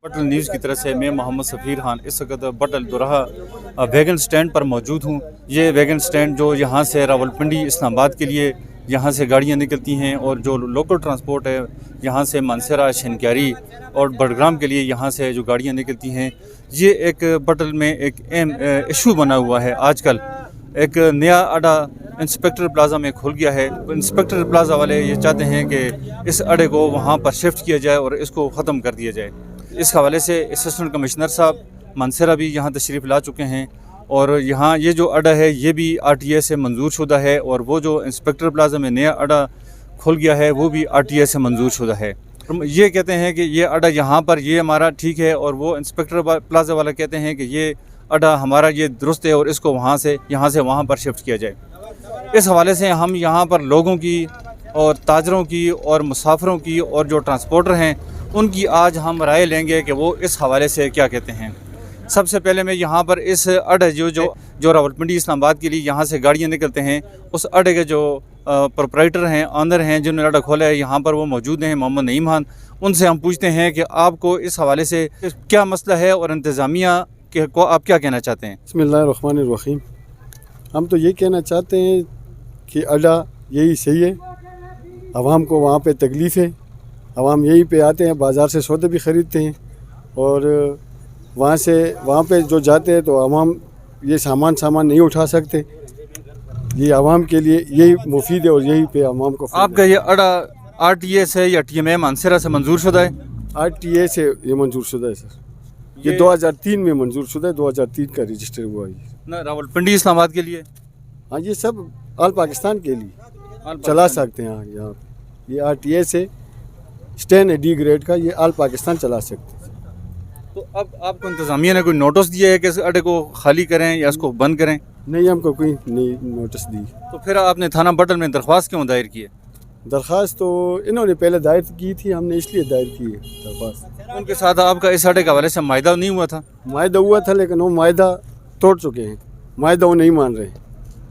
बटल न्यूज़ की तरफ से मैं मोहम्मद सफ़ीर खान इस वक्त बटल दोराहा वैगन स्टैंड पर मौजूद हूँ। ये वैगन स्टैंड जो यहाँ से रावलपिंडी इस्लामाबाद के लिए यहाँ से गाड़ियाँ निकलती हैं और जो लोकल ट्रांसपोर्ट है यहाँ से मानसरा, शनक्यारी और बडग्राम के लिए यहाँ से जो गाड़ियाँ निकलती हैं, ये एक बटल में एक अहम इशू बना हुआ है। आजकल एक नया अड्डा इंस्पेक्टर प्लाज़ा में खुल गया है। इंस्पेक्टर प्लाज़ा वाले ये चाहते हैं कि इस अड्डे को वहाँ पर शिफ्ट किया जाए और इसको ख़त्म कर दिया जाए। इस हवाले से असिस्टेंट कमिश्नर साहब मानसरा भी यहाँ तशरीफ़ ला चुके हैं और यहाँ ये जो अड्डा है ये भी RTA से मंजूर शुदा है और वो जो इंस्पेक्टर प्लाज़ा में नया अड्डा खुल गया है वो भी RTA से मंजूर शुदा है। ये कहते हैं कि ये अड्डा यहाँ पर ये हमारा ठीक है और वो इंस्पेक्टर प्लाज़ा वाला कहते हैं कि ये अड्डा हमारा ये दुरुस्त है और इसको यहाँ से वहाँ पर शिफ्ट किया जाए। इस हवाले से हम यहाँ पर लोगों की और ताजरों की और मुसाफिरों की और जो ट्रांसपोर्टर हैं उनकी आज हम राय लेंगे कि वो इस हवाले से क्या कहते हैं। सबसे पहले मैं यहाँ पर इस अड्डे जो रावलपिंडी इस्लामाबाद के लिए यहाँ से गाड़ियाँ निकलते हैं उस अड्डे के जो प्रोपराइटर हैं, ऑनर हैं, जिन्होंने अड्डा खोला है यहाँ पर वो मौजूद हैं, मोहम्मद नईम खान। उनसे हम पूछते हैं कि आपको इस हवाले से क्या मसला है और इंतज़ामिया को आप क्या कहना चाहते हैं। बिस्मिल्लाहिर्रहमानिर्रहीम। हम तो ये कहना चाहते हैं कि अड्डा यही सही है, आवाम को वहाँ पे तकलीफ़ है, आवाम यहीं पे आते हैं, बाज़ार से सौदे भी ख़रीदते हैं और वहाँ पे जो जाते हैं तो आवाम ये सामान नहीं उठा सकते। ये आवाम के लिए यही मुफीद है और यही पे आवाम को। आपका ये अड्डा RTA से या TMA मानसरा से मंजूर शुदा है? RTA से ये मंजूर शुदा है सर। ये 2003 में मंजूर शुदा है, 2003 का रजिस्टर हुआ है ना। रावलपिंडी इस्लामाबाद के लिए? हाँ, ये सब आल पाकिस्तान के लिए चला सकते हैं। यहाँ ये RTA से स्टैंड है D ग्रेड का, ये आल पाकिस्तान चला सकते हैं। तो अब आपको इंतज़ामिया ने कोई नोटिस दिया है कि इस अड्डे को खाली करें या इसको बंद करें? नहीं, हमको कोई नहीं नोटिस दी। तो फिर आपने थाना बटल में दरख्वास्त क्यों दायर की है? दरख्वास्त तो इन्होंने पहले दायर की थी, हमने इसलिए दायर की है दरख्वास्त। उनके साथ आपका इस अड्डे के हवाले से मायदा नहीं हुआ था? मायदा हुआ था लेकिन वो मायदा तोड़ चुके हैं, मायदा वो नहीं मान रहे।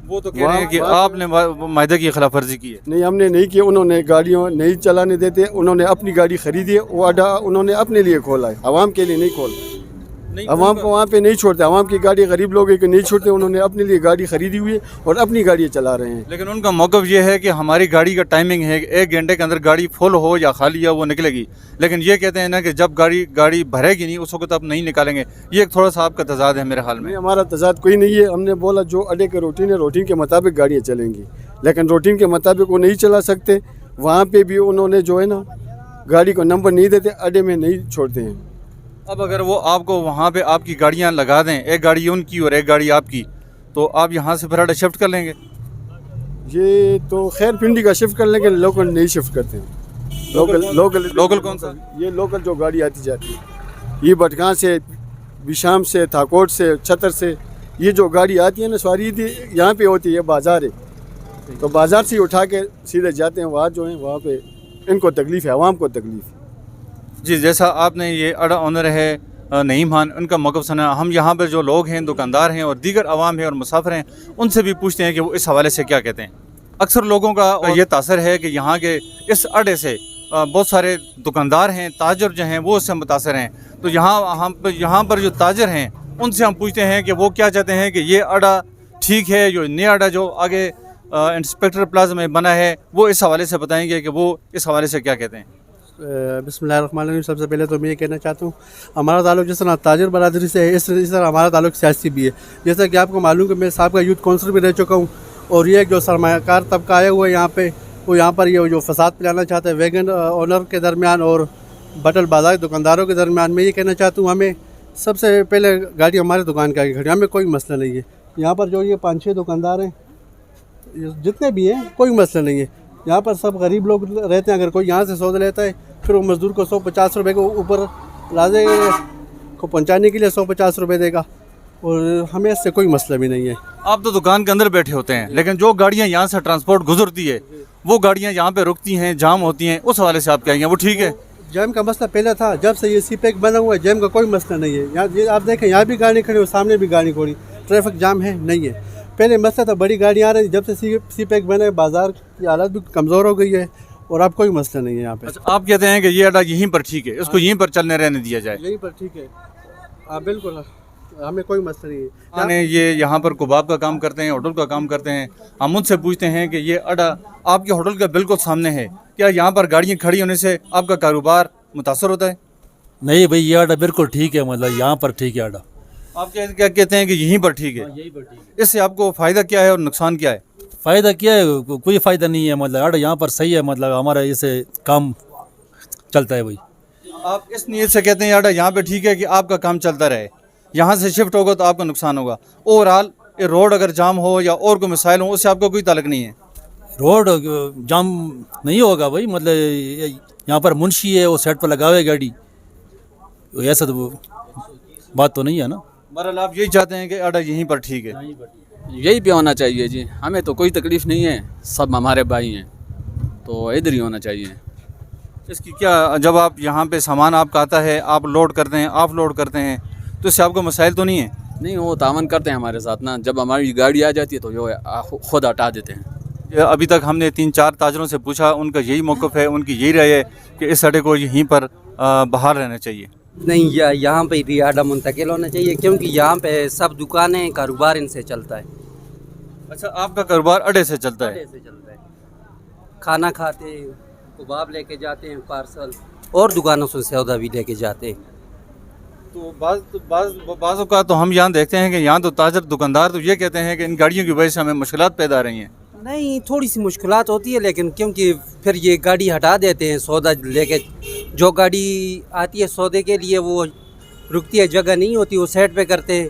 वो तो कह रहे हैं कि आपने मायदा की खिलाफ वर्जी की है। नहीं, हमने नहीं की। उन्होंने गाड़ियों नहीं चलाने देते, उन्होंने अपनी गाड़ी खरीदी है, वो अड्डा उन्होंने अपने लिए खोला है, आवाम के लिए नहीं खोला। आवाम को वहाँ पे नहीं छोड़ते, आवाम की गाड़ी गरीब लोग को नहीं छोड़ते, उन्होंने अपने लिए गाड़ी खरीदी हुई है और अपनी गाड़ी चला रहे हैं। लेकिन उनका मौक़िफ़ ये है कि हमारी गाड़ी का टाइमिंग है, 1 घंटे के अंदर गाड़ी फुल हो या खाली हो वो निकलेगी। लेकिन ये कहते हैं ना कि जब गाड़ी भरेगी नहीं उस वक्त आप नहीं निकालेंगे। ये एक थोड़ा सा आपका तजाद है मेरे हाल में। हमारा तजाद कोई नहीं है। हमने बोला जो अड्डे का रूटीन है, रूटीन के मुताबिक गाड़ियाँ चलेंगी, लेकिन रूटीन के मुताबिक वो नहीं चला सकते। वहाँ पे भी उन्होंने जो है ना गाड़ी को नंबर नहीं देते, अड्डे में नहीं छोड़ते हैं। अब अगर वो आपको वहाँ पे आपकी गाड़ियाँ लगा दें, एक गाड़ी उनकी और एक गाड़ी आपकी, तो आप यहाँ से फिर अड्डा शिफ्ट कर लेंगे? ये तो खैर पिंडी का शिफ्ट कर लेंगे, लोकल नहीं शिफ्ट करते हैं। लोकल कौन सा? ये लोकल जो गाड़ी आती जाती है, ये बटगां से, बिशाम से, थाकोट से, छतर से, ये जो गाड़ी आती है ना सवारी यहाँ पे होती है, बाज़ार है, तो बाज़ार से उठा के सीधे जाते हैं। वहाँ जो है वहाँ पे इनको तकलीफ़ है, आवाम को तकलीफ़ है। जी, जैसा आपने ये अड्डा ऑनर है नईम खान, उनका मौक़िफ़ सुना। हम यहाँ पर जो लोग हैं, दुकानदार हैं और दीगर आवाम हैं और मुसाफिर हैं, उनसे भी पूछते हैं कि वो इस हवाले से क्या कहते हैं। अक्सर लोगों का ये तासर है कि यहाँ के इस अड्डे से बहुत सारे दुकानदार हैं, ताजर जो हैं वो इससे मुतासर हैं। तो यहाँ पर जो ताजर हैं उनसे हम पूछते हैं कि वो क्या चाहते हैं कि ये अड्डा ठीक है, जो नया अड्डा जो आगे इंस्पेक्टर प्लाजा में बना है वो इस हवाले से बताएंगे कि वो इस हवाले से क्या कहते हैं। बिस्मिल्लाहिर्रहमानिर्रहीम। सबसे पहले तो मैं ये कहना चाहता हूँ, हमारा ताल्लुक जिस तरह ताजर बरादरी से है, इस तरह हमारा ताल्लुक सियासी भी है। जैसा कि आपको मालूम है मैं साहब का यूथ काउंसिल भी रह चुका हूँ और ये जो सरमायाकार तबका आया हुआ है यहाँ पे, वो यहाँ पर ये जो फसाद फैलाना चाहता है वैगन ओनर के दरमियान और बटल बाजार दुकानदारों के दरमियान, मैं ये कहना चाहता हूँ हमें सबसे पहले गाड़ी हमारे दुकान के आगे खड़ी, हमें कोई मसला नहीं है। यहाँ पर जो ये 5-6 दुकानदार हैं जितने भी हैं, कोई मसला नहीं है। यहाँ पर सब गरीब लोग रहते हैं। अगर कोई यहाँ से सौदा लेता है फिर वो मज़दूर को 150 रुपये को ऊपर प्लाजे को पहुँचाने के लिए 150 रुपये देगा और हमें इससे कोई मसला भी नहीं है। आप तो दुकान के अंदर बैठे होते हैं, लेकिन जो गाड़ियाँ यहाँ से ट्रांसपोर्ट गुजरती है वो गाड़ियाँ यहाँ पे रुकती हैं, जाम होती हैं, उस हवाले से आप कहेंगे वो ठीक है? जैम का मसला पहले था, जब से ये CPEC बना हुआ है जैम का कोई मसला नहीं है। यहाँ ये आप देखें, यहाँ भी गाड़ी खड़ी हो, सामने भी गाड़ी खड़ी, ट्रैफिक जाम है नहीं है। पहले मसला था बड़ी गाड़ियाँ आ रही, जब से CPEC बना है बाज़ार की हालत भी कमज़ोर हो गई है और अब कोई मसला नहीं है यहाँ पे। अच्छा, आप कहते हैं कि ये अड्डा यहीं पर ठीक है, इसको यहीं पर चलने रहने दिया जाए। यहीं पर ठीक है, हाँ बिल्कुल, हमें कोई मसला नहीं है। यानी ये यहाँ पर कबाब का काम करते हैं, होटल का काम करते हैं। हम उनसे पूछते हैं कि ये अड्डा आपके होटल के बिल्कुल सामने है, क्या यहाँ पर गाड़ियाँ खड़ी होने से आपका कारोबार मुतासर होता है? नहीं भाई, ये अड्डा बिल्कुल ठीक है, मतलब यहाँ पर ठीक है अड्डा। आप क्या कहते हैं कि यहीं पर ठीक है? यहीं पर ठीक है। इससे आपको फ़ायदा क्या है और नुकसान क्या है? फ़ायदा क्या है? कोई फ़ायदा नहीं है, मतलब अड्डा यहाँ पर सही है, मतलब हमारा इससे काम चलता है भाई। आप इस नीयत से कहते हैं अड्डा यहाँ पे ठीक है कि आपका काम चलता रहे, यहाँ से शिफ्ट होगा तो आपका नुकसान होगा। ओवरऑल ये रोड अगर जाम हो या और कोई मसाइल हो उससे आपको कोई ताल्लुक नहीं है? रोड जाम नहीं होगा भाई, मतलब यहाँ पर मुंशी है, वो साइड पर लगावे गाड़ी, ऐसा तो बात तो नहीं है ना। बहरहाल आप यही चाहते हैं कि अड्डा यहीं पर ठीक है? यही पे होना चाहिए जी, हमें तो कोई तकलीफ़ नहीं है, सब हमारे भाई हैं, तो इधर ही होना चाहिए। इसकी क्या, जब आप यहाँ पे सामान आपका आता है, आप लोड करते हैं, आप लोड करते हैं, तो इससे आपको मसाइल तो नहीं है? नहीं, वो तावन करते हैं हमारे साथ ना, जब हमारी गाड़ी आ जाती है तो जो खुद हटा देते हैं। अभी तक हमने 3-4 ताजरों से पूछा, उनका यही मौक़िफ़ है, उनकी यही राय है कि इस अड्डे को यहीं पर बहाल रहना चाहिए। नहीं, यहाँ पे भी अड्डा मुंतकिल होना चाहिए, क्योंकि यहाँ पे सब दुकानें कारोबार इनसे चलता है। अच्छा, आपका कारोबार अड्डे से चलता है? अड्डे से चलता है, खाना खाते हैं, कबाब लेके जाते हैं पार्सल, और दुकानों से सौदा भी लेके जाते हैं। तो बाज़ औक़ात तो हम यहाँ देखते हैं कि यहाँ तो ताजर दुकानदार तो ये कहते हैं कि इन गाड़ियों की वजह से हमें मुश्किलात पैदा आ रही हैं। नहीं, थोड़ी सी मुश्किलात होती है, लेकिन क्योंकि फिर ये गाड़ी हटा देते हैं सौदा लेके, जो गाड़ी आती है सौदे के लिए वो रुकती है, जगह नहीं होती, वो साइड पे करते हैं,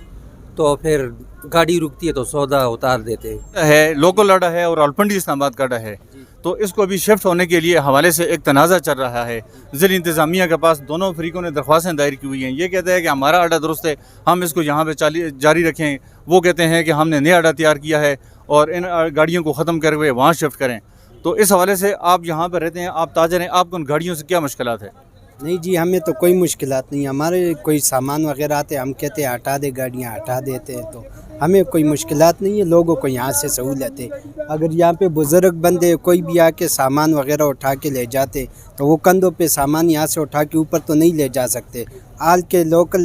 तो फिर गाड़ी रुकती है तो सौदा उतार देते हैं। है लोकल अड्डा है और रावलपिंडी इस्लामाबाद का अड्डा है, तो इसको अभी शिफ्ट होने के लिए हवाले से एक तनाज़ा चल रहा है। ज़िला इंतज़ामिया के पास दोनों फरीकों ने दरख्वास्तें दायर की हुई हैं। ये कहते हैं कि हमारा अड्डा दुरुस्त है, हम इसको यहाँ पे जारी रखें। वो कहते हैं कि हमने नया अड्डा तैयार किया है और इन गाड़ियों को ख़त्म कर हुए वहाँ शिफ्ट करें। तो इस हवाले से आप यहाँ पर रहते हैं, आप ताजर हैं, आपको उन गाड़ियों से क्या मुश्किलात है? नहीं जी, हमें तो कोई मुश्किलात नहीं, हमारे कोई सामान वगैरह आते हम कहते हैं हटा दे, गाड़ियाँ हटा देते हैं, तो हमें कोई मुश्किलात नहीं है। लोगों को यहाँ से सहूलत है। अगर यहाँ पे बुज़ुर्ग बंदे कोई भी आके सामान वगैरह उठा के ले जाते तो वो कंधों पे सामान यहाँ से उठा के ऊपर तो नहीं ले जा सकते। हाल के लोकल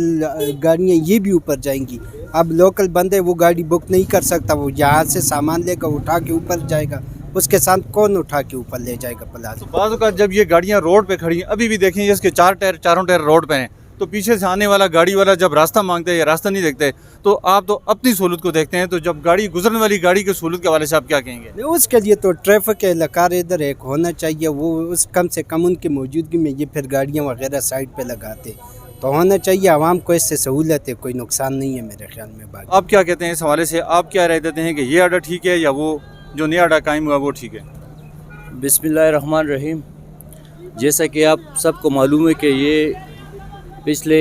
गाड़ियाँ ये भी ऊपर जाएंगी, अब लोकल बंदे वो गाड़ी बुक नहीं कर सकता, वो यहाँ से सामान लेकर उठा के ऊपर जाएगा, उसके साथ कौन उठा के ऊपर ले जाएगा प्लाजा। तो बाज़ औक़ात जब ये गाड़ियाँ रोड पे खड़ी हैं, अभी भी देखें इसके चारों टायर रोड पे हैं, तो पीछे से आने वाला गाड़ी वाला जब रास्ता मांगते हैं या रास्ता नहीं देखते, तो आप तो अपनी सहूलत को देखते हैं, तो जब गाड़ी गुजरने वाली गाड़ी की सहूलत के हवाले से आप क्या कहेंगे? नहीं, उसके लिए तो ट्रैफिक एहलकार इधर एक होना चाहिए, वो उस कम से कम उनकी मौजूदगी में ये फिर गाड़ियाँ वगैरह साइड पे लगाते तो होना चाहिए। आवाम को इससे सहूलत है, कोई नुकसान नहीं है मेरे ख्याल में। बाकी आप क्या कहते हैं इस हवाले से? आप क्या राय देते हैं कि ये अड्डा ठीक है या वो जो नया अड्डा कायम हुआ वो ठीक है? बिस्मिल्लाहिर्रहमानिर्रहीम। जैसा कि आप सबको मालूम है कि ये पिछले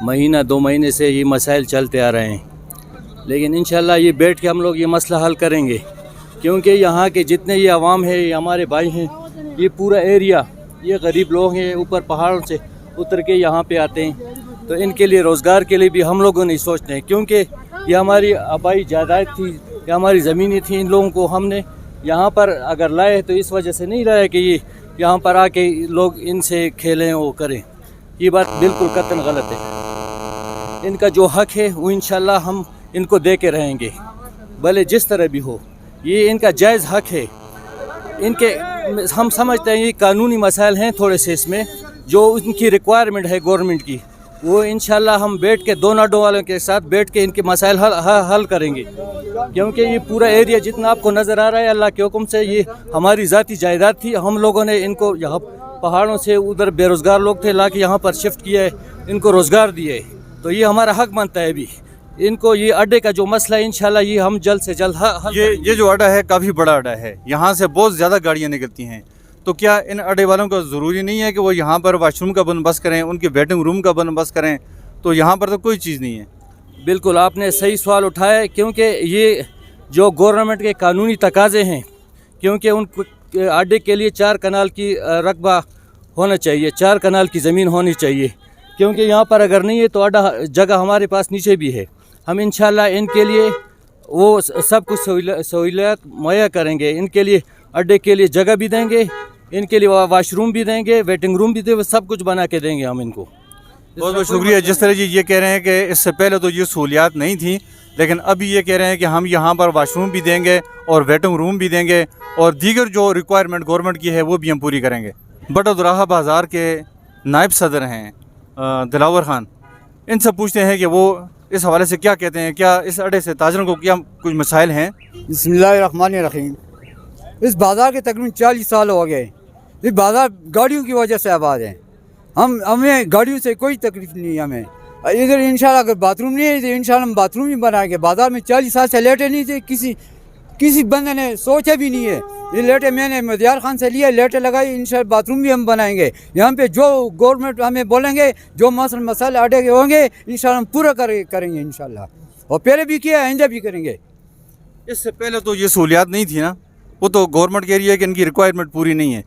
महीना 2 महीने से ये मसाइल चलते आ रहे हैं, लेकिन इंशाल्लाह ये बैठ के हम लोग ये मसला हल करेंगे, क्योंकि यहाँ के जितने ये अवाम है, ये हमारे भाई हैं, ये पूरा एरिया, ये गरीब लोग हैं, ऊपर पहाड़ों से उतर के यहाँ पे आते हैं, तो इनके लिए रोज़गार के लिए भी हम लोगों ने सोचते हैं, क्योंकि ये हमारी आबाई जायदाद थी, ये हमारी ज़मीनें थी, इन लोगों को हमने यहाँ पर अगर लाए तो इस वजह से नहीं लाया कि ये यहाँ पर आके लोग इनसे खेलें वो करें। ये बात बिल्कुल कतई गलत है। इनका जो हक़ है वो इंशाल्लाह हम इनको दे के रहेंगे, भले जिस तरह भी हो, ये इनका जायज़ हक़ है। इनके हम समझते हैं ये कानूनी मसाइल हैं थोड़े से, इसमें जो इनकी रिक्वायरमेंट है गवर्नमेंट की, वो इंशाल्लाह हम बैठ के दोनों अड्डों वालों के साथ बैठ के इनके मसाइल हल करेंगे, क्योंकि ये पूरा एरिया जितना आपको नज़र आ रहा है अल्लाह के हुक्म से ये हमारी ज़ाती जायदाद थी। हम लोगों ने इनको यहाँ पहाड़ों से, उधर बेरोज़गार लोग थे, ला के यहाँ पर शिफ्ट किया है, इनको रोज़गार दिए, तो ये हमारा हक़ बनता है। अभी इनको ये अड्डे का जो मसला है इंशाल्लाह ये हम जल्द से जल्द ये जो अड्डा है काफ़ी बड़ा अड्डा है, यहाँ से बहुत ज़्यादा गाड़ियाँ निकलती हैं, तो क्या इन अड्डे वालों को ज़रूरी नहीं है कि वो यहाँ पर वाशरूम का बंदोबस्त करें, उनके वेटिंग रूम का बंदोबस्त करें? तो यहाँ पर तो कोई चीज़ नहीं है। बिल्कुल आपने सही सवाल उठाया, क्योंकि ये जो गवर्नमेंट के कानूनी तकाज़े हैं, क्योंकि उन अड्डे के लिए 4 कनाल की रकबा होना चाहिए, 4 कनाल की ज़मीन होनी चाहिए, क्योंकि यहाँ पर अगर नहीं है तो अड्डा जगह हमारे पास नीचे भी है। हम इंशाल्लाह इनके लिए वो सब कुछ सहूलियत मुहैया करेंगे। इनके लिए अड्डे के लिए जगह भी देंगे, इनके लिए वाशरूम भी देंगे, वेटिंग रूम भी देंगे, सब कुछ बना के देंगे हम इनको। बहुत बहुत शुक्रिया। जिस तरह जी ये कह रहे हैं कि इससे पहले तो ये सहूलियात नहीं थी, लेकिन अभी ये कह रहे हैं कि हम यहाँ पर वाशरूम भी देंगे और वेटिंग रूम भी देंगे और दीगर जो रिक्वायरमेंट गवर्नमेंट की है वो भी हम पूरी करेंगे। बड़ा दुराहा बाज़ार के नायब सदर हैं दिलावर खान, इनसे पूछते हैं कि वो इस हवाले से क्या कहते हैं, क्या इस अड्डे से ताजरों को क्या कुछ मसाइल हैं। बिस्मिल्लाहिर्रहमानिर्रहीम। इस बाज़ार के तकरीबन 40 साल हो गए। इस बाज़ार गाड़ियों की वजह से आबाद है। हमें गाड़ियों से कोई तकलीफ नहीं है। हमें इधर इंशाल्लाह अगर बाथरूम नहीं है तो इंशाल्लाह हम बाथरूम ही बनाएंगे। बाज़ार में 40 साल से लेटे नहीं थे, किसी बंदे ने सोचा भी नहीं है। ये लेटे मैंने मदियार खान से लिया, लेटे लगाई, इंशाल्लाह बाथरूम भी हम बनाएंगे। यहाँ पे जो गवर्नमेंट हमें बोलेंगे, जो मसाले अड्डे के होंगे इंशाल्लाह हम पूरा करेंगे इंशाल्लाह, और पहले भी किया, आइंदा भी करेंगे। इससे पहले तो ये सहूलियात नहीं थी ना, वो तो गवर्नमेंट कह रही है कि इनकी रिक्वायरमेंट पूरी नहीं है।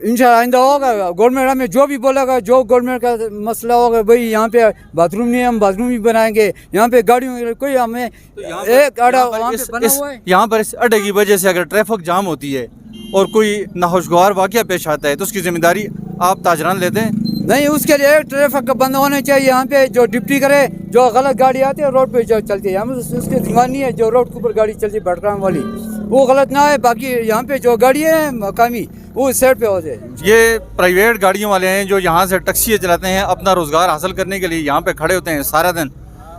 इंशाल्लाह आइंदा होगा। गवर्नमेंट हमें जो भी बोलेगा, जो गवर्नमेंट का मसला होगा, भाई यहाँ पे बाथरूम नहीं है, हम बाथरूम भी बनाएंगे। यहाँ पे गाड़ियों कोई हमें एक अड्डा वहाँ पे बना हुआ है। यहाँ पर इस अड्डे की वजह से अगर ट्रैफिक जाम होती है और कोई नाखुशगवार वाक़या पेश आता है तो उसकी जिम्मेदारी आप ताजरान लेते हैं? नहीं, उसके लिए ट्रैफिक का बंद होना चाहिए। यहाँ पे जो डिप्टी करे, जो गलत गाड़ी आती है रोड पे जो चलती है, हमें उसके दिमाग नहीं है। जो रोड के ऊपर गाड़ी चलती है बटग्राम वाली, वो गलत ना है। बाकी यहाँ पे जो गाड़ी है मकामी, वो साइड पे हो जाए। ये प्राइवेट गाड़ियों वाले हैं जो यहाँ से टैक्सी चलाते हैं, अपना रोज़गार हासिल करने के लिए यहाँ पे खड़े होते हैं सारा दिन।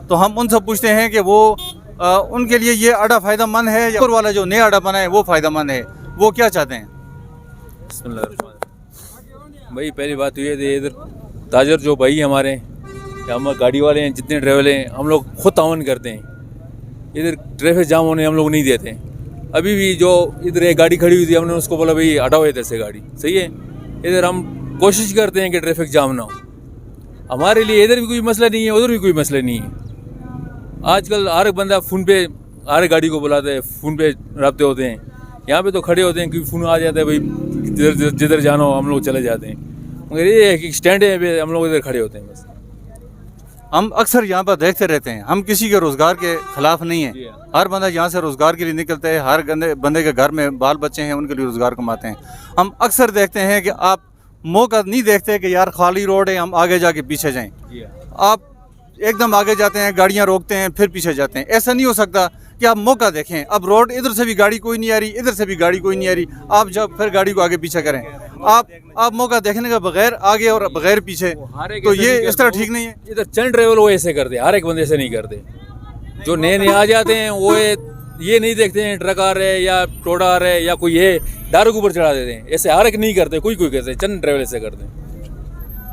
तो हम उनसे पूछते हैं कि वो उनके लिए ये अड्डा फ़ायदेमंद है या वाला जो नया अड्डा बना है वो फ़ायदेमंद है, वो क्या चाहते हैं? भाई पहली बात तो ये थी, इधर ताजर जो भाई हमारे या हम गाड़ी वाले हैं, जितने ड्राइवर हैं, हम लोग खुद तावन करते हैं। इधर ट्रैफिक जाम होने हम लोग नहीं देते हैं। अभी भी जो इधर एक गाड़ी खड़ी हुई थी, हमने उसको बोला भाई हटाओ इधर से गाड़ी, सही है। इधर हम कोशिश करते हैं कि ट्रैफिक जाम ना हो। हमारे लिए इधर भी कोई मसला नहीं है, उधर भी कोई मसला नहीं है। आजकल हर एक बंदा फ़ोन पे हर गाड़ी को बुलाते हैं, फ़ोन पे रब्ते होते हैं। यहाँ पे तो खड़े होते हैं, क्योंकि फ़ोन आ जाता है, भाई जिधर जाना हो हम लोग चले जाते हैं। मगर ये एक स्टैंड है, हम लोग इधर खड़े होते हैं बस। हम अक्सर यहाँ पर देखते रहते हैं, हम किसी के रोज़गार के ख़िलाफ़ नहीं हैं। हर बंदा यहाँ से रोज़गार के लिए निकलता है, हर बंदे के घर में बाल बच्चे हैं, उनके लिए रोज़गार कमाते हैं। हम अक्सर देखते हैं कि आप मौका नहीं देखते कि यार खाली रोड है, हम आगे जाके पीछे जाएं। आप एकदम आगे जाते हैं, गाड़ियाँ रोकते हैं, फिर पीछे जाते हैं। ऐसा नहीं हो सकता कि आप मौका देखें। अब रोड इधर से भी गाड़ी कोई नहीं आ रही, इधर से भी गाड़ी कोई नहीं आ रही, आप जब फिर गाड़ी को आगे पीछे करें। आप मौका देखने का बगैर आगे और बगैर पीछे, तो ये इस तरह ठीक नहीं है। इधर चंद ड्राइवर वो ऐसे करते हैं, हर एक बंदे से नहीं करते। जो नए आ जाते हैं वो ये नहीं देखते हैं ट्रक आ रहे हैं या टोडा आ रहे हैं या कोई है, दारू के ऊपर चढ़ा देते हैं। ऐसे हर एक नहीं करते, कोई करते हैं, चंद ड्राइवर ऐसे करते हैं।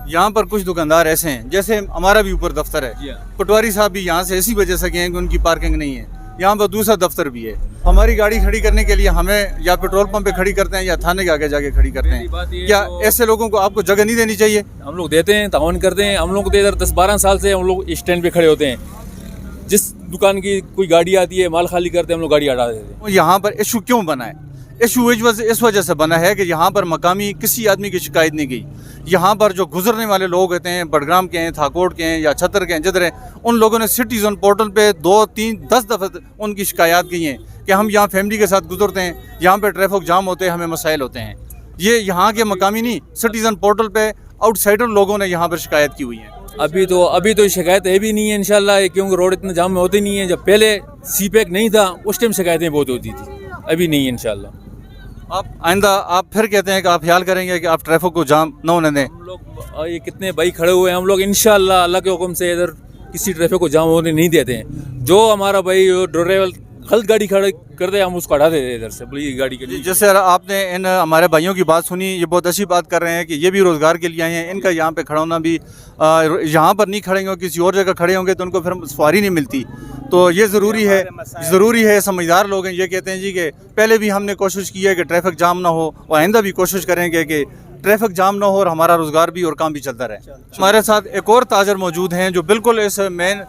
यहाँ पर कुछ दुकानदार ऐसे हैं, जैसे हमारा भी ऊपर दफ्तर है, पटवारी साहब भी यहाँ से इसी वजह से गए हैं कि उनकी पार्किंग नहीं है। यहाँ पर दूसरा दफ्तर भी है। हमारी गाड़ी खड़ी करने के लिए हमें या पेट्रोल पंप पे खड़ी करते हैं या थाने के आगे जाके खड़ी करते हैं। क्या ऐसे लोगों को आपको जगह नहीं देनी चाहिए? हम लोग देते हैं, तावन करते हैं। हम लोग तो इधर 10-12 साल से हम लोग स्टैंड पे खड़े होते हैं। जिस दुकान की कोई गाड़ी आती है, माल खाली करते हैं, हम लोग गाड़ी हटा देते हैं। यहाँ पर इशू क्यों बना है? इशू इस वजह से बना है कि यहाँ पर मकामी किसी आदमी की शिकायत नहीं गई। यहाँ पर जो गुजरने वाले लोग होते हैं, बडग्राम के हैं, थाकोट के हैं या छतर के हैं, जिधर हैं, उन लोगों ने सिटीज़न पोर्टल पे 2, 3, 10 दफ़े उनकी शिकायत की हैं कि हम यहाँ फैमिली के साथ गुजरते हैं, यहाँ पे ट्रैफिक जाम होते हैं, हमें मसाइल होते हैं। ये यहाँ के मकामी नहीं, सिटीज़न पोर्टल पे आउटसाइडर लोगों ने यहाँ पर शिकायत की हुई है। अभी तो शिकायत है भी नहीं है इंशाल्लाह, क्योंकि रोड इतना जाम में होते नहीं है। जब पहले सीपैक नहीं था उस टाइम शिकायतें बहुत होती थी, अभी नहीं है इंशाल्लाह। आप आइंदा आप फिर कहते हैं कि आप ख्याल करेंगे कि आप ट्रैफिक को जाम न होने दें? हम लोग ये कितने भाई खड़े हुए हैं, हम लोग इंशाल्लाह अल्लाह के हुक्म से इधर किसी ट्रैफिक को जाम होने नहीं देते हैं। जो हमारा भाई ड्राइवर गलत गाड़ी खड़े कर दे, हम उसको हटा देते हैं इधर से, बोलिए गाड़ी के लिए। जैसे आपने इन हमारे भाइयों की बात सुनी, ये बहुत अच्छी बात कर रहे हैं कि ये भी रोज़गार के लिए आए हैं। इनका यहाँ पे खड़ा होना भी, यहाँ पर नहीं खड़ेंगे, किसी और जगह खड़े होंगे तो उनको फिर सवारी नहीं मिलती। तो ये ज़रूरी है। समझदार लोग हैं, ये कहते हैं जी कि पहले भी हमने कोशिश की है कि ट्रैफिक जाम ना हो, और आइंदा भी कोशिश करेंगे कि ट्रैफिक जाम ना हो और हमारा रोज़गार भी और काम भी चलता रहे। हमारे साथ एक और ताजर मौजूद हैं जो बिल्कुल इस मेन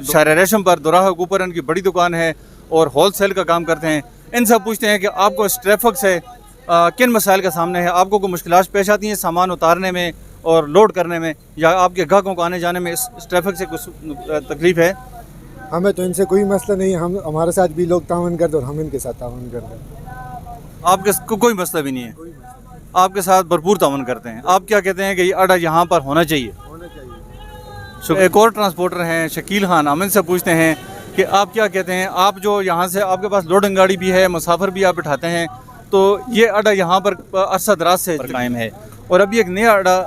शायर रेशम पर दोराहा के ऊपर इनकी बड़ी दुकान है और होल सेल का काम करते हैं। इनसे पूछते हैं कि आपको इस ट्रैफिक से किन मसाइल का सामने है, आपको कोई मुश्किलात पेश आती हैं सामान उतारने में और लोड करने में, या आपके ग्राहकों को आने जाने में इस ट्रैफिक से कुछ तकलीफ़ है? हमें तो इनसे कोई मसला नहीं, हम हमारे साथ भी लोग तावन करते और हम इनके साथ तावन करते। آپ کے کوئی مسئلہ بھی نہیں ہے, آپ کے ساتھ بھرپور تعاون کرتے ہیں. آپ کیا کہتے ہیں کہ یہ اڈا یہاں پر ہونا چاہیے؟ ایک اور ٹرانسپورٹر ہیں شکیل خان, ہم ان سے پوچھتے ہیں کہ آپ کیا کہتے ہیں, آپ جو یہاں سے آپ کے پاس لوڈنگ گاڑی بھی ہے, مسافر بھی آپ بٹھاتے ہیں, تو یہ اڈا یہاں پر عرصہ دراز سے قائم ہے اور ابھی ایک نیا اڈا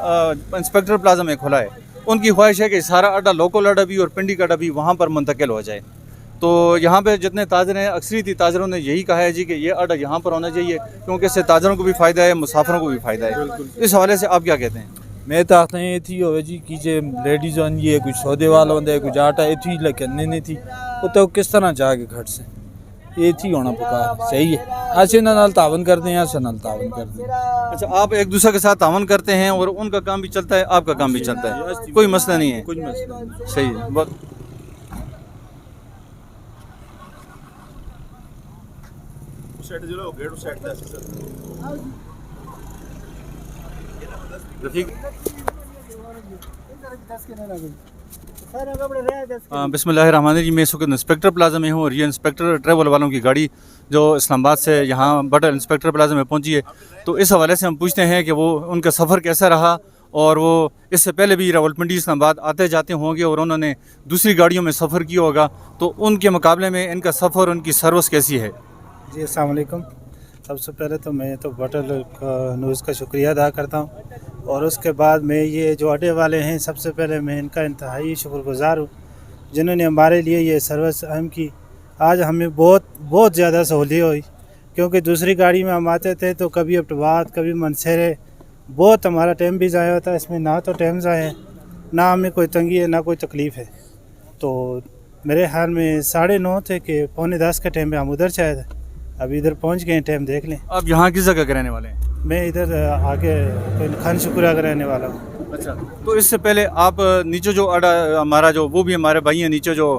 انسپیکٹر پلازا میں کھلا ہے. ان کی خواہش ہے کہ سارا اڈا لوکل اڈا بھی اور پنڈی کا اڈا بھی وہاں پر منتقل ہو جائے. تو یہاں پہ جتنے تاجر ہیں اکثریتی تاجروں نے یہی کہا ہے جی کہ یہ اڈا یہاں پر ہونا چاہیے, کیونکہ اس سے تاجروں کو بھی فائدہ ہے, مسافروں کو بھی فائدہ ہے. اس حوالے سے آپ کیا کہتے ہیں؟ میں تو آخنا یہ تھی ہوئے جی کیجیے لیڈیز آنی ہے, کچھ سودے والا ہوتا ہے, کچھ آٹا یہ تھی لیکن نہیں تھی وہ تو کس طرح جا کے گھٹ سے یہ تھی ہونا پکار صحیح ہے. ایسے نال تعاون کرتے ہیں, ایسے نال تعاون کرتے ہیں. اچھا, آپ ایک دوسرے کے ساتھ تعاون کرتے ہیں اور ان کا کام بھی چلتا ہے, آپ کا کام بھی چلتا ہے, کوئی مسئلہ نہیں ہے. کوئی مسئلہ نہیں. صحیح ہے, بہت بسم اللہ الرحمن الرحیم. میں اس وقت انسپیکٹر پلازا میں ہوں اور یہ انسپیکٹر ٹریول والوں کی گاڑی جو اسلام آباد سے یہاں بٹل انسپیکٹر پلازا میں پہنچی ہے. تو اس حوالے سے ہم پوچھتے ہیں کہ وہ ان کا سفر کیسا رہا, اور وہ اس سے پہلے بھی راولپنڈی اسلام آباد آتے جاتے ہوں گے اور انہوں نے دوسری گاڑیوں میں سفر کیا ہوگا, تو ان کے مقابلے میں ان کا سفر, ان کی سروس کیسی ہے؟ جی السلام علیکم. سب سے پہلے تو میں تو بٹل نیوز کا شکریہ ادا کرتا ہوں, اور اس کے بعد میں یہ جو اڈے والے ہیں سب سے پہلے میں ان کا انتہائی شکر گزار ہوں جنہوں نے ہمارے لیے یہ سروس اہم کی. آج ہمیں بہت زیادہ سہولیت ہوئی, کیونکہ دوسری گاڑی میں ہم آتے تھے تو کبھی اپٹواد کبھی منسیرے, بہت ہمارا ٹائم بھی ضائع ہوتا ہے. اس میں نہ تو ٹائم ضائع ہے, نہ ہمیں کوئی تنگی ہے, نہ کوئی تکلیف ہے. تو میرے خیال میں 9:30 تھے کہ 9:45 کے ٹائم پہ ہم ادھر سے آئے تھے, ابھی ادھر پہنچ گئے ہیں. ٹائم دیکھ لیں. آپ یہاں کس جگہ کے رہنے والے ہیں؟ میں ادھر آگے خان شکریہ کا رہنے والا ہوں. اچھا, تو اس سے پہلے آپ نیچے جو اڈا ہمارا جو وہ بھی ہمارے بھائی ہیں نیچے جو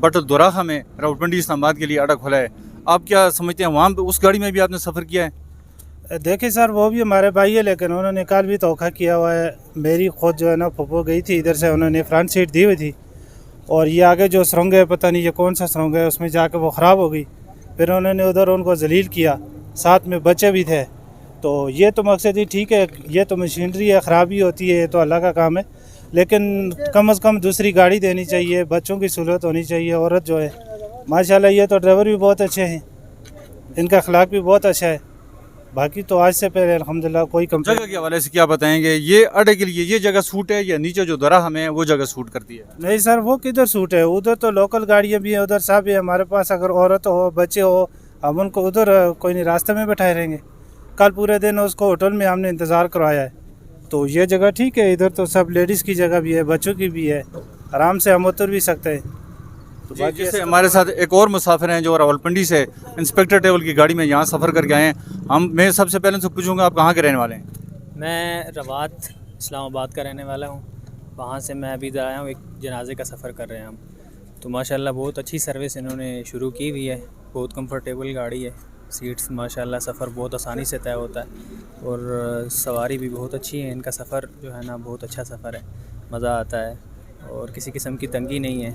بٹل دوراخا میں راولپنڈی اسلام آباد کے لیے اڈا کھولا ہے, آپ کیا سمجھتے ہیں وہاں اس گاڑی میں بھی آپ نے سفر کیا ہے؟ دیکھیں سر, وہ بھی ہمارے بھائی ہے لیکن انہوں نے کل بھی دھوکہ کیا ہوا ہے. میری خود جو ہے نا پھپھو گئی تھی ادھر سے, انہوں نے فرنٹ سیٹ دی ہوئی تھی, اور یہ آگے جو سرنگ ہے پتہ نہیں یہ کون سا سرنگ ہے, اس میں جا کے وہ خراب ہو گئی. پھر انہوں نے ادھر ان کو ذلیل کیا, ساتھ میں بچے بھی تھے. تو یہ تو مقصد ہی ٹھیک ہے, یہ تو مشینری ہے, خرابی ہوتی ہے, یہ تو اللہ کا کام ہے, لیکن کم از کم دوسری گاڑی دینی چاہیے, بچوں کی سہولت ہونی چاہیے. عورت جو ہے ماشاءاللہ یہ تو ڈرائیور بھی بہت اچھے ہیں, ان کا اخلاق بھی بہت اچھا ہے. باقی تو آج سے پہلے الحمدللہ کوئی کمپلین. جگہ کے حوالے سے کیا بتائیں گے, یہ اڈے کے لیے یہ جگہ سوٹ ہے یا نیچے جو دوراخا میں ہے وہ جگہ سوٹ کرتی ہے؟ نہیں سر, وہ کدھر سوٹ ہے, ادھر تو لوکل گاڑیاں بھی ہیں, ادھر صاحب ہے ہمارے پاس. اگر عورت ہو بچے ہو ہم ان کو ادھر کوئی نہیں راستے میں بٹھائے رہیں گے. کل پورے دن اس کو ہوٹل میں ہم نے انتظار کروایا ہے. تو یہ جگہ ٹھیک ہے, ادھر تو سب لیڈیز کی جگہ بھی ہے, بچوں کی بھی ہے, آرام سے ہم اتر بھی سکتے ہیں. جیسے ہمارے ساتھ ایک اور مسافر ہیں جو راولپنڈی سے انسپیکٹر ٹریول کی گاڑی میں یہاں سفر کر کے آئے ہیں. میں سب سے پہلے ان سے پوچھوں گا آپ کہاں کے رہنے والے ہیں؟ میں روات اسلام آباد کا رہنے والا ہوں. وہاں سے میں ابھی ادھر آیا ہوں, ایک جنازے کا سفر کر رہے ہیں ہم. تو ماشاءاللہ بہت اچھی سروس انہوں نے شروع کی ہوئی ہے, بہت کمفرٹیبل گاڑی ہے, سیٹس ماشاءاللہ سفر بہت آسانی سے طے ہوتا ہے, اور سواری بھی بہت اچھی ہے. ان کا سفر جو ہے نا بہت اچھا سفر ہے, مزہ آتا ہے, اور کسی قسم کی تنگی نہیں ہے.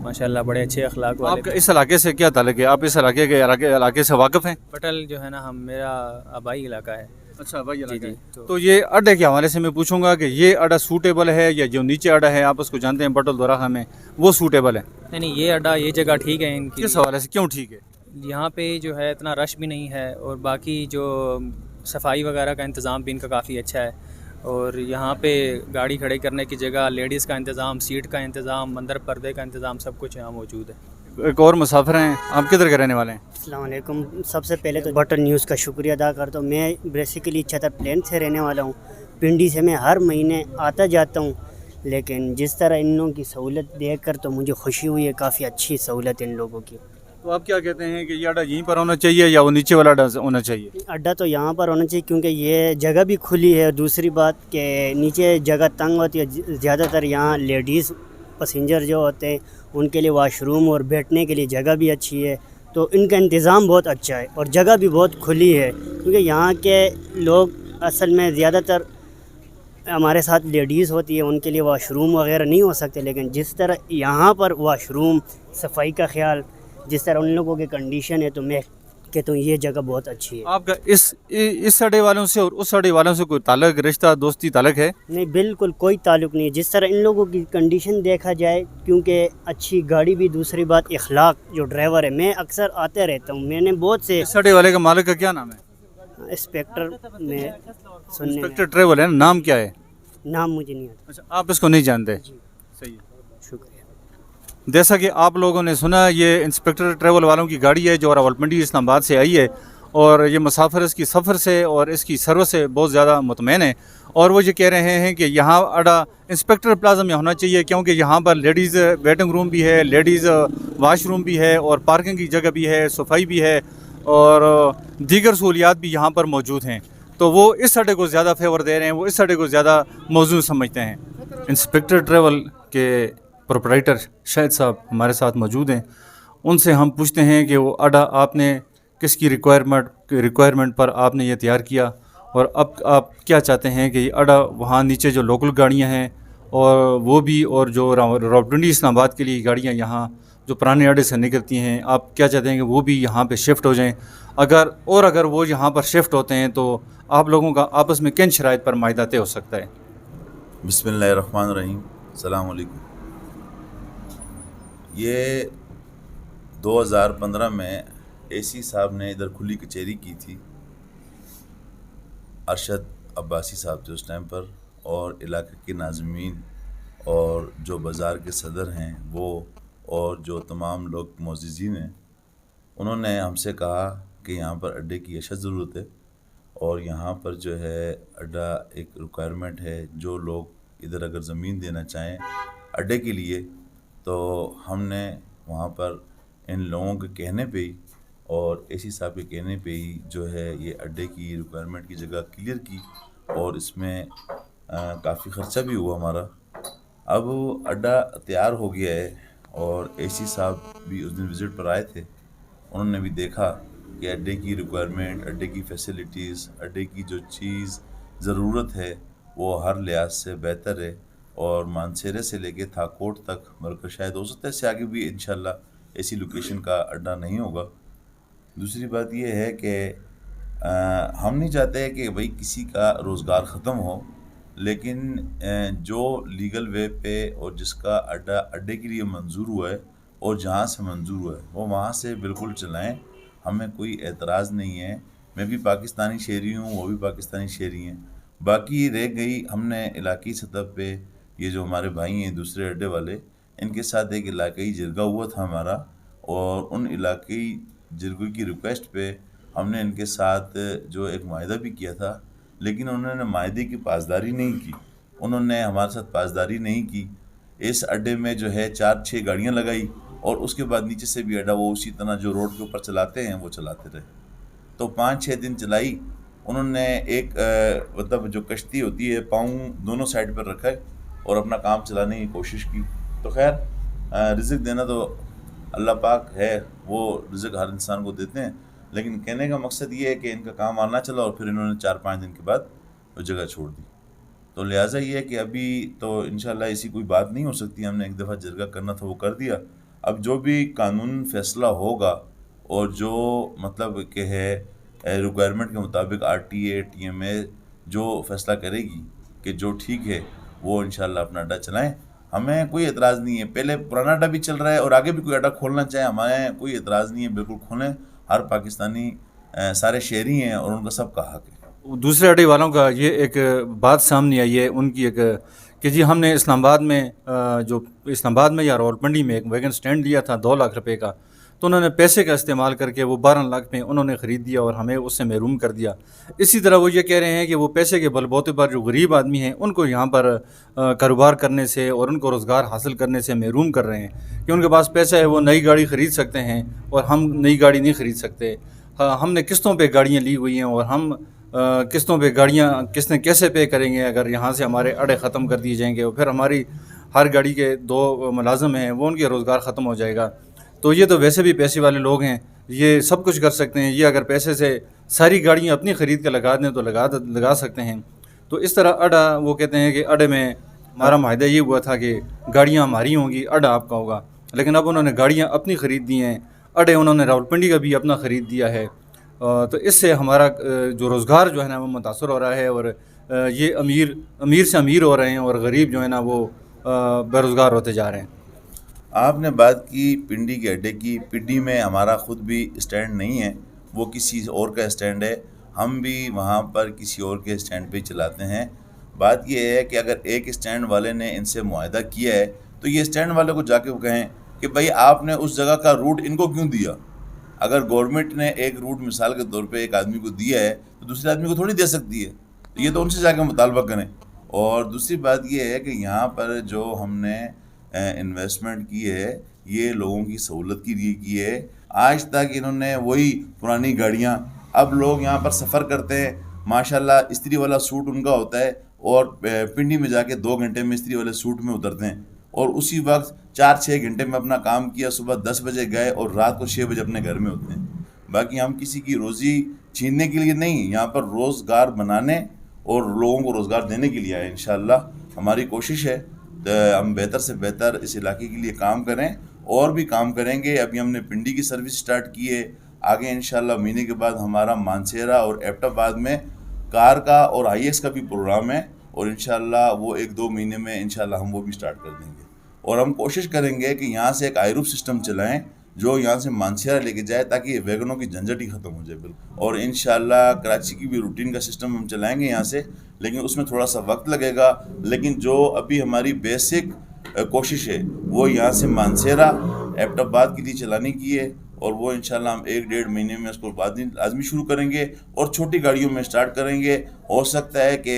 ماشاءاللہ بڑے اچھے اخلاق والے. آپ کا اس علاقے سے کیا تعلق ہے, آپ اس علاقے سے واقف ہیں؟ بٹل جو ہے نا میرا آبائی علاقہ ہے. اچھا, آبائی علاقہ ہے. تو تو یہ اڈے کے حوالے سے میں پوچھوں گا کہ یہ اڈا سوٹیبل ہے یا جو نیچے اڈا ہے آپ اس کو جانتے ہیں بٹل دوراخا میں, وہ سوٹیبل ہے؟ نہیں, یہ اڈا یہ جگہ ٹھیک ہے ان کی. کس حوالے سے کیوں ٹھیک ہے؟ یہاں پہ جو ہے اتنا رش بھی نہیں ہے, اور باقی جو صفائی وغیرہ کا انتظام بھی ان کا کافی اچھا ہے, اور یہاں پہ گاڑی کھڑے کرنے کی جگہ, لیڈیز کا انتظام, سیٹ کا انتظام, اندر پردے کا انتظام, سب کچھ یہاں موجود ہے. ایک اور مسافر ہیں, آپ کدھر کے رہنے والے ہیں؟ السلام علیکم. سب سے پہلے تو بٹل نیوز کا شکریہ ادا کرتا ہوں. میں بیسیکلی چھتر پلین سے رہنے والا ہوں. پنڈی سے میں ہر مہینے آتا جاتا ہوں, لیکن جس طرح ان لوگوں کی سہولت دیکھ کر تو مجھے خوشی ہوئی ہے, کافی اچھی سہولت ان لوگوں کی. تو آپ کیا کہتے ہیں کہ یہ اڈا یہیں پر ہونا چاہیے یا وہ نیچے والا اڈا ہونا چاہیے؟ اڈا تو یہاں پر ہونا چاہیے, کیونکہ یہ جگہ بھی کھلی ہے. دوسری بات کہ نیچے جگہ تنگ ہوتی ہے, زیادہ تر یہاں لیڈیز پسنجر جو ہوتے ہیں ان کے لیے واش روم اور بیٹھنے کے لیے جگہ بھی اچھی ہے. تو ان کا انتظام بہت اچھا ہے, اور جگہ بھی بہت کھلی ہے, کیونکہ یہاں کے لوگ اصل میں زیادہ تر ہمارے ساتھ لیڈیز ہوتی ہے, ان کے لیے واش روم وغیرہ نہیں ہو سکتے, لیکن جس طرح یہاں پر واش روم, صفائی کا خیال, جس طرح ان لوگوں کی کنڈیشن ہے, تو میں कहता हूँ ये जगह बहुत अच्छी है। आपका इस अड्डे वालों से और उस अड्डे वालों से कोई ताल्लुक, रिश्ता, दोस्ती ताल्लुक है? नहीं, बिल्कुल कोई ताल्लुक नहीं है। जिस तरह इन लोगों की कंडीशन देखा जाए, क्योंकि अच्छी गाड़ी भी, दूसरी बात इखलाक, जो ड्राइवर है, मैं अक्सर आते रहता हूँ, मैंने बहुत से। इस अड्डे वाले का मालिक का क्या नाम है? इंस्पेक्टर में सुनने इंस्पेक्टर ट्रेवल है, नाम क्या है? नाम मुझे नहीं आता। अच्छा, आप इसको नहीं जानते? सही है, शुक्रिया। जैसा कि आप लोगों ने सुना, ये इंस्पेक्टर ट्रेवल वालों की गाड़ी है जो रावलपिंडी इस्लामाबाद से आई है, और ये मुसाफिर इसकी सफ़र से और इसकी सर्विस से बहुत ज़्यादा मुतमैन है। और वो ये कह रहे हैं कि यहाँ अड्डा इंस्पेक्टर प्लाजा में होना चाहिए, क्योंकि यहाँ पर लेडीज़ वेटिंग रूम भी है, लेडीज़ वाशरूम भी है, और पार्किंग की जगह भी है, सफाई भी है, और दीगर सहूलियात भी यहाँ पर मौजूद हैं। तो वो इस अड्डे को ज़्यादा फेवर दे रहे हैं, वो इस अड्डे को ज़्यादा मौजूद समझते हैं। इंस्पेक्टर ट्रेवल के प्रोपराइटर शाहिद साहब हमारे साथ मौजूद हैं, उनसे हम पूछते हैं कि वो अड्डा आपने किसकी रिक्वायरमेंट पर आपने ये तैयार किया, और अब आप क्या चाहते हैं कि ये अड्डा वहाँ नीचे जो लोकल गाड़ियाँ हैं और वो भी, और जो रावलपिंडी इस्लामाबाद के लिए गाड़ियाँ यहाँ जो पुराने अड्डे से निकलती हैं, आप क्या चाहते हैं कि वो भी यहाँ पे शिफ्ट हो जाएं? अगर वो यहाँ पर शिफ्ट होते हैं तो आप लोगों का आपस में किन शराइत पर माहिदा तय हो सकता है? बिस्मिल्लाहिर्रहमानिर्रहीम, अस्सलाम वालेकुम। ये 2015 में एसी साहब ने इधर खुली कचहरी की थी, अरशद अब्बासी साहब थे उस टाइम पर, और इलाके के नाज़मीन और जो बाज़ार के सदर हैं वो, और जो तमाम लोग मोअज़्ज़िज़ीन हैं, उन्होंने हमसे कहा कि यहाँ पर अड्डे की अशद ज़रूरत है, और यहाँ पर जो है अड्डा एक रिक्वायरमेंट है। जो लोग इधर अगर ज़मीन देना चाहें अड्डे के लिए, तो हमने वहाँ पर इन लोगों के कहने पे ही और एसी साहब के कहने पे ही जो है ये अड्डे की रिक्वायरमेंट की जगह क्लियर की, और इसमें काफ़ी ख़र्चा भी हुआ हमारा। अब अड्डा तैयार हो गया है, और एसी साहब भी उस दिन विज़िट पर आए थे, उन्होंने भी देखा कि अड्डे की रिक्वायरमेंट, अड्डे की फैसिलिटीज़, अड्डे की जो चीज़ ज़रूरत है वो हर लिहाज से बेहतर है, और मानसेरे से लेके थाकोट तक, बल्कि शायद हो सकता है इससे आगे भी इंशाल्लाह ऐसी लोकेशन का अड्डा नहीं होगा। दूसरी बात ये है कि हम नहीं चाहते कि भाई किसी का रोज़गार ख़त्म हो, लेकिन जो लीगल वे पे और जिसका अड्डा अड्डे के लिए मंजूर हुआ है और जहाँ से मंजूर हुआ है वो वहाँ से बिल्कुल चलाएं, हमें कोई एतराज़ नहीं है। मैं भी पाकिस्तानी शहरी हूँ, वो भी पाकिस्तानी शहरी हैं। बाकी रह गई, हमने इलाकी सतह पे ये जो हमारे भाई हैं दूसरे अड्डे वाले, इनके साथ एक इलाकाई जिरगा हुआ था हमारा, और उन इलाकाई जिरगे की रिक्वेस्ट पे हमने इनके साथ जो एक माहिदा भी किया था, लेकिन उन्होंने माहिदे की पासदारी नहीं की। उन्होंने हमारे साथ पासदारी नहीं की। इस अड्डे में जो है 4-6 गाड़ियाँ लगाई, और उसके बाद नीचे से भी अड्डा वो उसी तरह जो रोड के ऊपर चलाते हैं वो चलाते रहे। तो 5-6 दिन चलाई उन्होंने। एक मतलब जो कश्ती होती है, पाँव दोनों साइड पर रखा है और अपना काम चलाने की कोशिश की। तो खैर रिज़्क देना तो अल्लाह पाक है, वो रिज़्क हर इंसान को देते हैं, लेकिन कहने का मकसद ये है कि इनका काम आना चला, और फिर इन्होंने 4-5 दिन के बाद वो जगह छोड़ दी। तो लिहाजा ये है कि अभी तो इंशाल्लाह ऐसी कोई बात नहीं हो सकती। हमने एक दफ़ा जरगा करना था वो कर दिया। अब जो भी कानून फ़ैसला होगा, और जो मतलब कि है रिक्वायरमेंट के मुताबिक RTA TMA जो फ़ैसला करेगी कि जो ठीक है वो इंशाल्लाह अपना अड्डा चलाएं, हमें कोई एतराज़ नहीं है। पहले पुराना अड्डा भी चल रहा है और आगे भी कोई अड्डा खोलना चाहे, हमें कोई एतराज़ नहीं है, बिल्कुल खोलें। हर पाकिस्तानी सारे शहरी हैं और उनका सब का हक है। दूसरे अड्डे वालों का ये एक बात सामने आई है उनकी, एक कि जी हमने इस्लामाबाद में जो इस्लामाबाद में या रावलपिंडी में एक वैगन स्टैंड लिया था 2 लाख रुपए का, तो उन्होंने पैसे का इस्तेमाल करके वो 12 लाख में उन्होंने ख़रीद दिया और हमें उससे महरूम कर दिया। इसी तरह वो ये कह रहे हैं कि वो पैसे के बलबूते पर जो गरीब आदमी हैं उनको यहाँ पर कारोबार करने से और उनको रोज़गार हासिल करने से महरूम कर रहे हैं कि उनके पास पैसा है, वो नई गाड़ी ख़रीद सकते हैं और हम नई गाड़ी नहीं ख़रीद सकते। हमने किस्तों पे गाड़ियाँ ली हुई हैं और हम किस्तों पे गाड़ियाँ किस्तें कैसे पे करेंगे अगर यहाँ से हमारे अड्डे ख़त्म कर दिए जाएंगे, और फिर हमारी हर गाड़ी के 2 मुलाजिम हैं, वो उनके रोज़गार ख़त्म हो जाएगा। तो ये तो वैसे भी पैसे वाले लोग हैं, ये सब कुछ कर सकते हैं। ये अगर पैसे से सारी गाड़ियाँ अपनी ख़रीद के लगा दें तो लगा सकते हैं। तो इस तरह अड्डा, वो कहते हैं कि अड्डे में हमारा माहिदा ये हुआ था कि गाड़ियाँ हमारी होंगी, अड्डा आपका होगा, लेकिन अब उन्होंने गाड़ियाँ अपनी ख़रीद दी हैं। अड्डे उन्होंने रावलपिंडी का भी अपना ख़रीद दिया है तो इससे हमारा जो रोज़गार जो है ना वो मुतासर हो रहा है और ये अमीर से अमीर हो रहे हैं और गरीब जो है ना वो बेरोज़गार होते जा रहे हैं। आपने बात की पिंडी के अड्डे की। पिंडी में हमारा ख़ुद भी स्टैंड नहीं है, वो किसी और का स्टैंड है। हम भी वहाँ पर किसी और के स्टैंड पे चलाते हैं। बात ये है कि अगर एक स्टैंड वाले ने इनसे मुआहदा किया है तो ये स्टैंड वाले को जाके कहें कि भाई आपने उस जगह का रूट इनको क्यों दिया। अगर गवर्नमेंट ने एक रूट मिसाल के तौर पे एक आदमी को दिया है तो दूसरे आदमी को थोड़ी दे सकती है, तो ये तो उनसे जाके मुतालबा करें। और दूसरी बात ये है कि यहाँ पर जो हमने इन्वेस्टमेंट की है ये लोगों की सहूलत के लिए की है। आज तक इन्होंने वही पुरानी गाड़ियाँ, अब लोग यहाँ पर सफ़र करते हैं, माशाल्लाह इस्त्री वाला सूट उनका होता है और पिंडी में जाके 2 घंटे में इस्त्री वाले सूट में उतरते हैं और उसी वक्त 4-6 घंटे में अपना काम किया, सुबह 10 बजे गए और रात को 6 बजे अपने घर में होते हैं। बाकी हम किसी की रोज़ी छीनने के लिए नहीं, यहाँ पर रोज़गार बनाने और लोगों को रोज़गार देने के लिए आए। इंशाअल्लाह हमारी कोशिश है हम बेहतर से बेहतर इस इलाके के लिए काम करें और भी काम करेंगे। अभी हमने पिंडी की सर्विस स्टार्ट की है, आगे इंशाअल्लाह महीने के बाद हमारा मानसेरा और एबटाबाद में कार का और IX का भी प्रोग्राम है और इंशाअल्लाह वो 1-2 महीने में इंशाअल्लाह हम वो भी स्टार्ट कर देंगे। और हम कोशिश करेंगे कि यहाँ से एक आयरूफ सिस्टम चलाएं जो यहाँ से मानसेरा लेके जाए ताकि वैगनों की झंझट ही ख़त्म हो जाए बिल्कुल। और इंशाअल्लाह कराची की भी रूटीन का सिस्टम हम चलाएंगे यहाँ से, लेकिन उसमें थोड़ा सा वक्त लगेगा। लेकिन जो अभी हमारी बेसिक कोशिश है वो यहाँ से मानसेरा एबटाबाद के लिए चलाने की है और वो इंशाल्लाह हम 1-1.5 महीने में उसको लाजमी शुरू करेंगे और छोटी गाड़ियों में स्टार्ट करेंगे। हो सकता है कि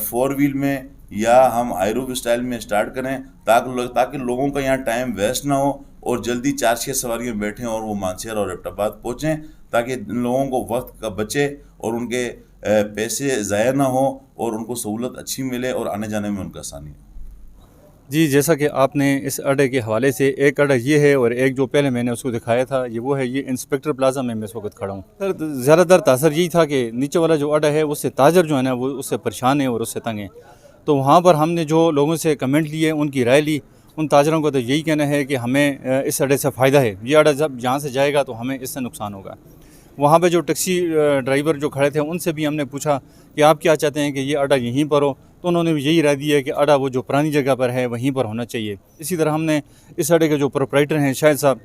4 व्हील में या हम आयरूफ स्टाइल में स्टार्ट करें ताकि लोगों का यहाँ टाइम वेस्ट ना हो और जल्दी 4-6 सवारियाँ बैठें और वो मानसेरा और एबटाबाद पहुँचें ताकि लोगों को वक्त का बचे और उनके पैसे ज़ाया ना हो और उनको सहूलत अच्छी मिले और आने जाने में उनका आसानी हो। जी, जैसा कि आपने इस अड्डे के हवाले से, एक अड्डा ये है और एक जो पहले मैंने उसको दिखाया था ये वो है, ये इंस्पेक्टर प्लाजा में मैं इस वक्त खड़ा हूँ। सर ज़्यादातर तासर यही था कि नीचे वाला जो अड्डा है उससे ताजर जो है ना वो उससे परेशान है और उससे तंग है। तो वहाँ पर हमने जो लोगों से कमेंट लिए, उनकी राय ली, उन ताजरों को तो यही कहना है कि हमें इस अड्डे से फ़ायदा है, ये अड्डा जब यहाँ से जाएगा तो हमें इससे नुकसान होगा। वहाँ पे जो टैक्सी ड्राइवर जो खड़े थे उनसे भी हमने पूछा कि आप क्या चाहते हैं कि ये अड्डा यहीं पर हो, तो उन्होंने भी यही राय दी है कि अड्डा वो जो पुरानी जगह पर है वहीं पर होना चाहिए। इसी तरह हमने इस अड्डे के जो प्रोपराइटर हैं शाहिद साहब,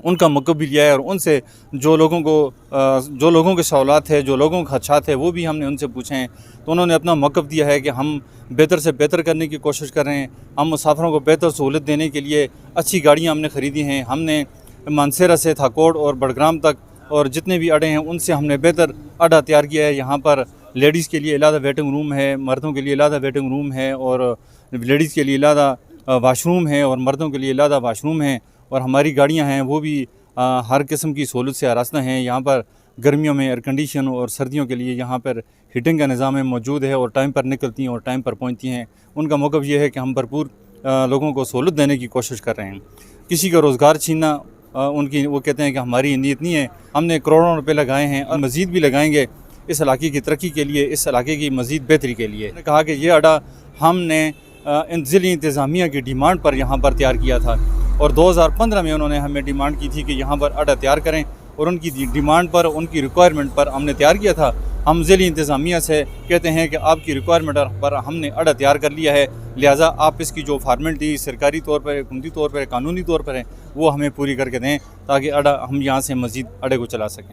उनका मौक़िफ़ भी लिया है और उनसे जो लोगों के सवालात है, जो लोगों के खदशात है वो भी हमने उनसे पूछे हैं। तो उन्होंने अपना मौक़िफ़ दिया है कि हम बेहतर से बेहतर करने की कोशिश कर रहे हैं। हम मुसाफिरों को बेहतर सहूलत देने के लिए अच्छी गाड़ियाँ हमने ख़रीदी हैं। हमने मानसेरा से थाकोट और बड़ग्राम तक और जितने भी अड्डे हैं उनसे हमने बेहतर अड्डा तैयार किया है। यहाँ पर लेडीज़ के लिए अलग वेटिंग रूम है, मर्दों के लिए अलग वेटिंग रूम है और लेडीज़ के लिए अलग वाशरूम है और मर्दों के लिए अलग वाशरूम है। और हमारी गाड़ियाँ हैं वो भी हर किस्म की सहूलत से आरास्ता हैं। यहाँ पर गर्मियों में एयर कंडीशन और सर्दियों के लिए यहाँ पर हीटिंग का निज़ाम मौजूद है और टाइम पर निकलती हैं और टाइम पर पहुँचती हैं। उनका मौक़िफ़ ये है कि हम भरपूर लोगों को सहूलत देने की कोशिश कर रहे हैं। किसी का रोज़गार छीनना उनकी, वो कहते हैं कि हमारी नीयत नहीं है। हमने करोड़ों रुपए लगाए हैं और मज़ीद भी लगाएंगे इस इलाके की तरक्की के लिए, इस इलाके की मज़ीद बेहतरी के लिए। कहा कि ये अड्डा हमने ज़िली इंतज़ामिया की डिमांड पर यहाँ पर तैयार किया था और 2015 में उन्होंने हमें डिमांड की थी कि यहाँ पर अड्डा तैयार करें और उनकी डिमांड पर, उनकी रिक्वायरमेंट पर हमने तैयार किया था। हम ज़िली इंतज़ामिया से कहते हैं कि आपकी रिक्वायरमेंट पर हमने अड्डा तैयार कर लिया है, लिहाजा आप इसकी जो फार्मेलिटी सरकारी तौर पर, हुकूमती तौर पर, कानूनी तौर पर है वो हमें पूरी करके दें ताकि अड्डा हम यहाँ से मज़ीद अड्डे को चला सकें।